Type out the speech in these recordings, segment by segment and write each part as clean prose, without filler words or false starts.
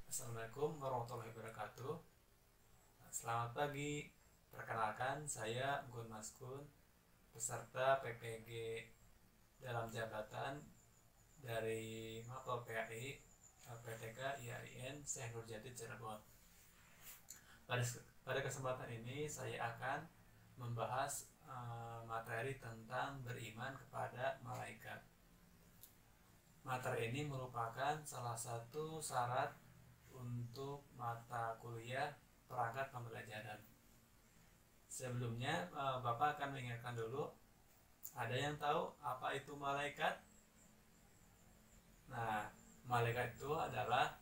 Assalamualaikum warahmatullahi wabarakatuh. Selamat pagi. Perkenalkan, saya Gun Maskun, peserta PPG dalam jabatan dari Mapel PAI PTK IAIN Syekh Nurjati Cirebon. Pada kesempatan ini saya akan membahas materi tentang beriman kepada malaikat. Materi ini merupakan salah satu syarat untuk mata kuliah perangkat pembelajaran. Sebelumnya Bapak akan mengingatkan dulu, ada yang tahu apa itu malaikat? Nah, malaikat itu adalah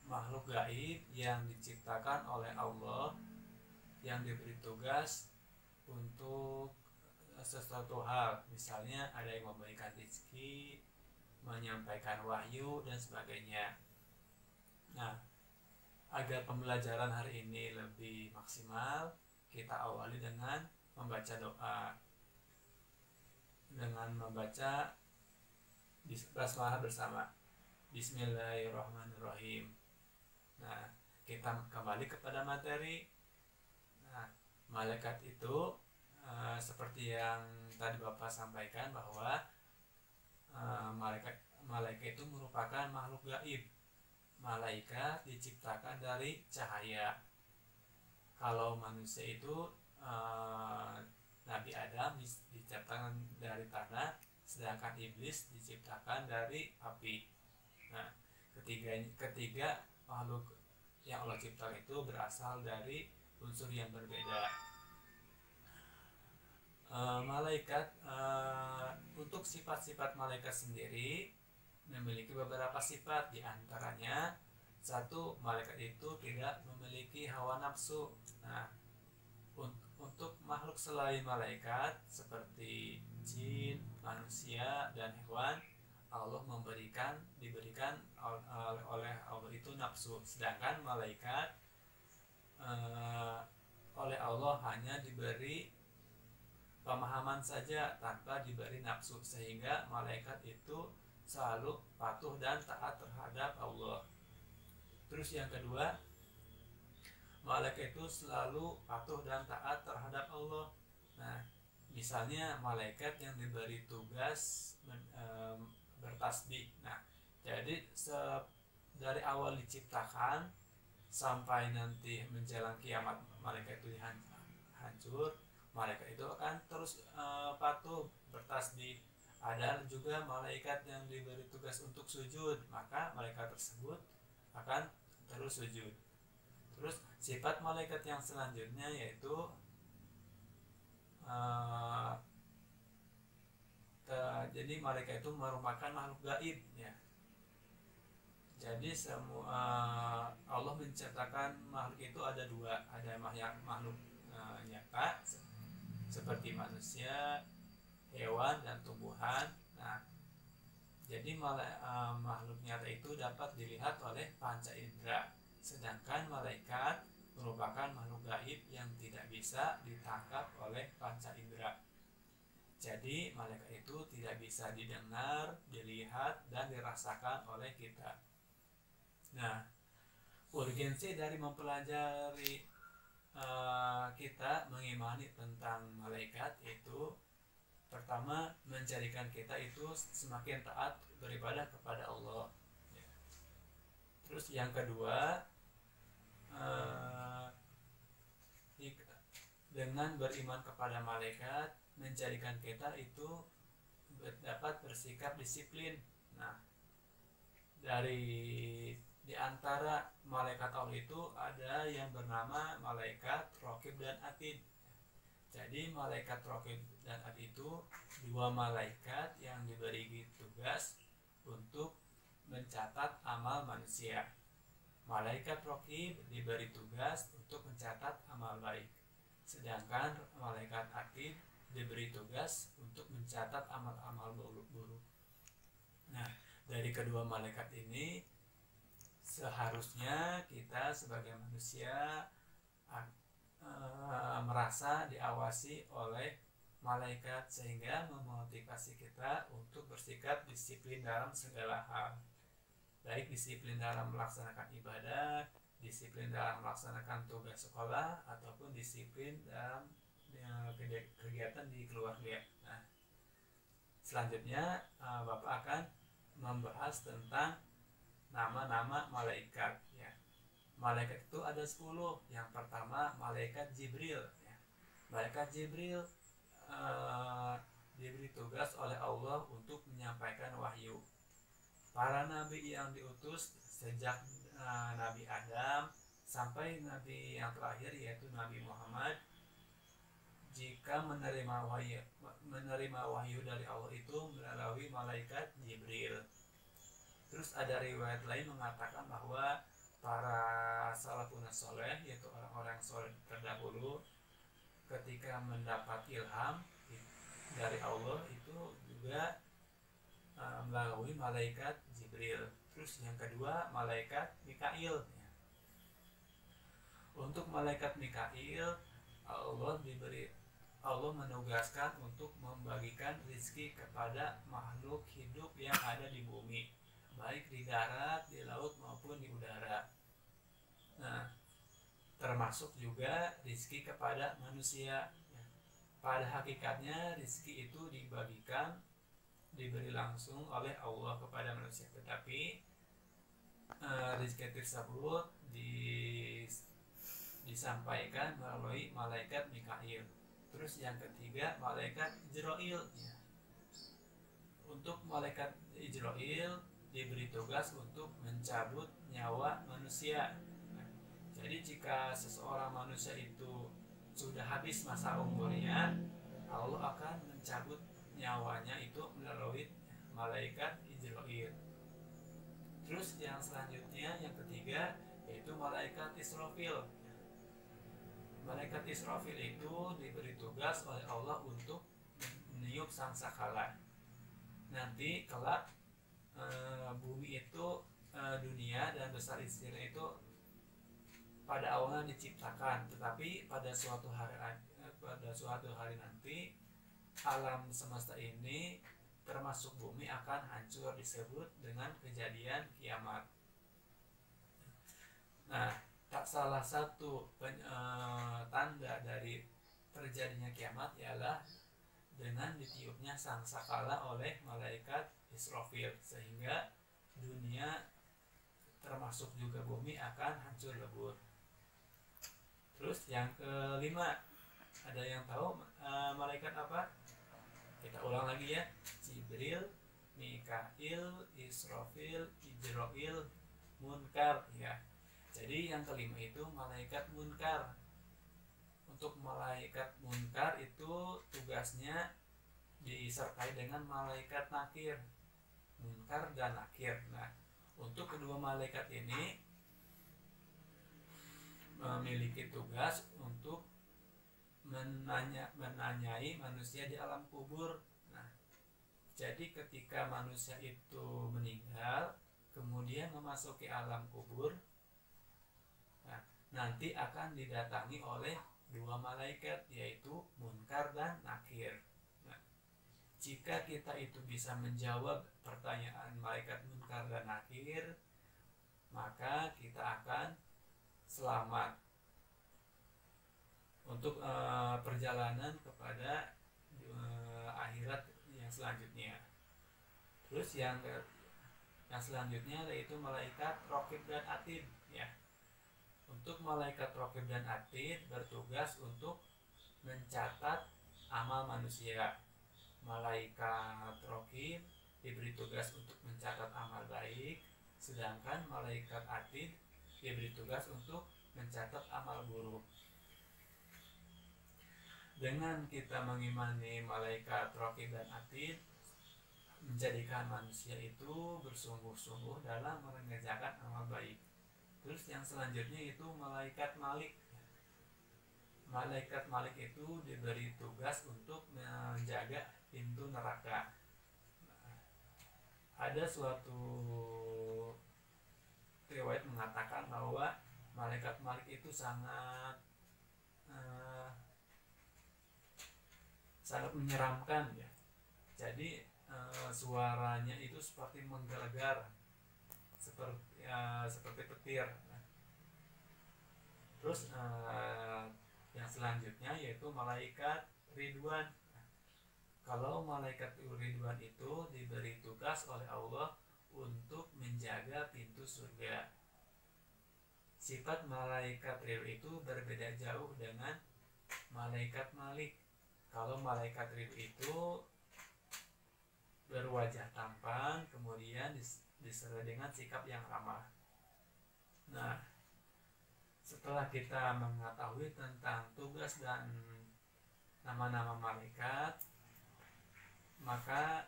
makhluk gaib yang diciptakan oleh Allah, yang diberi tugas untuk sesuatu hal. Misalnya ada yang memberikan rezeki, menyampaikan wahyu, dan sebagainya. Nah, agar pembelajaran hari ini lebih maksimal, kita awali dengan membaca doa. Dengan membaca basmalah bersama. Bismillahirrahmanirrahim. Nah, kita kembali kepada materi. Nah, malaikat itu seperti yang tadi Bapak sampaikan bahwa malaikat itu merupakan makhluk gaib. Malaikat diciptakan dari cahaya. Kalau manusia itu Nabi Adam diciptakan dari tanah, sedangkan iblis diciptakan dari api. Nah, ketiga makhluk yang Allah ciptakan itu berasal dari unsur yang berbeda. Malaikat untuk sifat-sifat malaikat sendiri memiliki beberapa sifat, diantaranya satu, malaikat itu tidak memiliki hawa nafsu. Nah, untuk makhluk selain malaikat seperti jin, manusia, dan hewan, Allah diberikan oleh Allah itu nafsu. Sedangkan malaikat oleh Allah hanya diberi pemahaman saja tanpa diberi nafsu, sehingga malaikat itu selalu patuh dan taat terhadap Allah. Terus yang kedua, malaikat itu selalu patuh dan taat terhadap Allah. Nah, misalnya malaikat yang diberi tugas bertasbih. Nah, jadi dari awal diciptakan sampai nanti menjelang kiamat malaikat itu hancur, malaikat itu akan terus patuh bertasbih. Ada juga malaikat yang diberi tugas untuk sujud, maka malaikat tersebut akan terus sujud. Terus sifat malaikat yang selanjutnya yaitu jadi malaikat itu merupakan makhluk gaib, ya. Jadi Allah menciptakan makhluk itu ada dua, ada makhluk nyata seperti manusia, hewan, dan tumbuhan. Nah, jadi makhluk nyata itu dapat dilihat oleh panca indera, sedangkan malaikat merupakan makhluk gaib yang tidak bisa ditangkap oleh panca indera. Jadi malaikat itu tidak bisa didengar, dilihat, dan dirasakan oleh kita. Nah, urgensi dari mempelajari kita mengimani tentang malaikat itu, pertama, menjadikan kita itu semakin taat beribadah kepada Allah. Terus yang kedua, dengan beriman kepada malaikat menjadikan kita itu dapat bersikap disiplin. Nah, di antara malaikat Allah itu ada yang bernama malaikat Raqib dan Atid. Jadi malaikat Raqib dan Atid itu dua malaikat yang diberi tugas untuk mencatat amal manusia. Malaikat Raqib diberi tugas untuk mencatat amal baik, sedangkan malaikat Atid diberi tugas untuk mencatat amal-amal buruk. Nah, dari kedua malaikat ini seharusnya kita sebagai manusia merasa diawasi oleh malaikat, sehingga memotivasi kita untuk bersikap disiplin dalam segala hal. baik disiplin dalam melaksanakan ibadah, disiplin dalam melaksanakan tugas sekolah, ataupun disiplin dalam kegiatan di keluarga. Nah, selanjutnya Bapak akan membahas tentang nama-nama malaikat ya. Malaikat itu ada 10. Yang pertama malaikat Jibril ya. Malaikat Jibril diberi tugas oleh Allah untuk menyampaikan wahyu. Para nabi yang diutus sejak Nabi Adam sampai nabi yang terakhir yaitu Nabi Muhammad, jika menerima wahyu dari Allah itu melalui malaikat Jibril. Terus ada riwayat lain mengatakan bahwa para salafun soleh, yaitu orang-orang soleh terdahulu, ketika mendapat ilham dari Allah itu juga melalui malaikat Jibril. Terus yang kedua malaikat Mikail ya. Untuk malaikat Mikail, Allah menugaskan untuk membagikan rezeki kepada makhluk hidup yang ada di bumi, baik di darat, di laut maupun di udara. Nah, termasuk juga rezeki kepada manusia. Pada hakikatnya rezeki itu diberi langsung oleh Allah kepada manusia, tetapi rezeki tersebut disampaikan melalui malaikat Mikail. Terus yang ketiga malaikat Ijroil ya. Untuk malaikat Ijroil diberi tugas untuk mencabut nyawa manusia. Nah, jadi jika seseorang manusia itu sudah habis masa umurnya, Allah akan mencabut nyawanya itu melalui malaikat Ijroil. Terus yang selanjutnya yang ketiga yaitu malaikat Israfil. Malaikat Israfil itu diberi tugas oleh Allah untuk meniup sangkakala. Nanti kelak bumi itu dunia dan besar istilah itu pada awalnya diciptakan, tetapi pada suatu hari nanti alam semesta ini termasuk bumi akan hancur, disebut dengan kejadian kiamat. Nah, tak salah satu tanda dari terjadinya kiamat ialah dengan ditiupnya sangkakala oleh malaikat Israfil, sehingga dunia termasuk juga bumi akan hancur lebur. Terus yang kelima, ada yang tahu malaikat apa? Kita ulang lagi ya. Jibril, Mikail, Israfil, Ijroil, Munkar ya. Jadi yang kelima itu malaikat Munkar. Untuk malaikat Munkar itu tugasnya disertai dengan malaikat Nakir. Munkar dan Nakir. Nah, untuk kedua malaikat ini memiliki tugas untuk menanyai manusia di alam kubur. Nah, jadi ketika manusia itu meninggal kemudian memasuki alam kubur, nah, nanti akan didatangi oleh dua malaikat yaitu Munkar dan Nakir. Nah, jika kita itu bisa menjawab pertanyaan malaikat Munkar dan Nakir, maka kita akan selamat untuk perjalanan kepada akhirat yang selanjutnya. Terus yang selanjutnya yaitu malaikat Raqib dan Atid ya. Untuk malaikat Raqib dan Atid bertugas untuk mencatat amal manusia. Malaikat Raqib diberi tugas untuk mencatat amal baik, sedangkan malaikat Atid diberi tugas untuk mencatat amal buruk. Dengan kita mengimani malaikat Raqib dan Atid, menjadikan manusia itu bersungguh-sungguh dalam mengerjakan amal baik. Terus yang selanjutnya itu malaikat Malik. Malaikat Malik itu diberi tugas untuk menjaga pintu neraka. Ada suatu riwayat mengatakan bahwa malaikat Malik itu sangat menyeramkan ya. Jadi suaranya itu seperti menggelegar, seperti petir. Terus yang selanjutnya yaitu malaikat Ridwan. Kalau malaikat Ridwan itu diberi tugas oleh Allah untuk menjaga pintu surga. Sifat malaikat Ridwan itu berbeda jauh dengan malaikat Malik. Kalau malaikat Ridwan itu berwajah tampan, kemudian disertai dengan sikap yang ramah. Nah, setelah kita mengetahui tentang tugas dan nama-nama malaikat, maka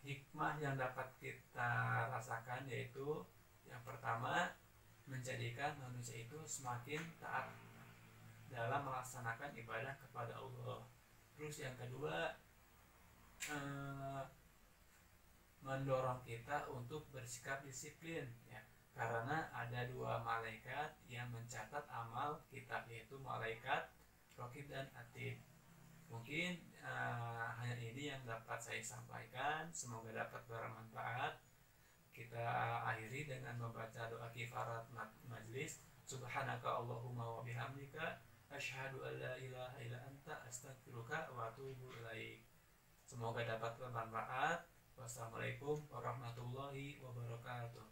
hikmah yang dapat kita rasakan yaitu yang pertama, menjadikan manusia itu semakin taat dalam melaksanakan ibadah kepada Allah. Terus yang kedua, mendorong kita untuk bersikap disiplin, ya, karena ada dua malaikat yang mencatat amal kita, yaitu malaikat Raqib dan Atid. Mungkin hanya ini yang dapat saya sampaikan. Semoga dapat bermanfaat. Kita akhiri dengan membaca doa kifarat majlis. Subhanaka Allahumma wa bihamdika asyhadu an la ilaha illa anta astaghfiruka wa atubu ilaik. Semoga dapat bermanfaat. Wassalamualaikum warahmatullahi wabarakatuh.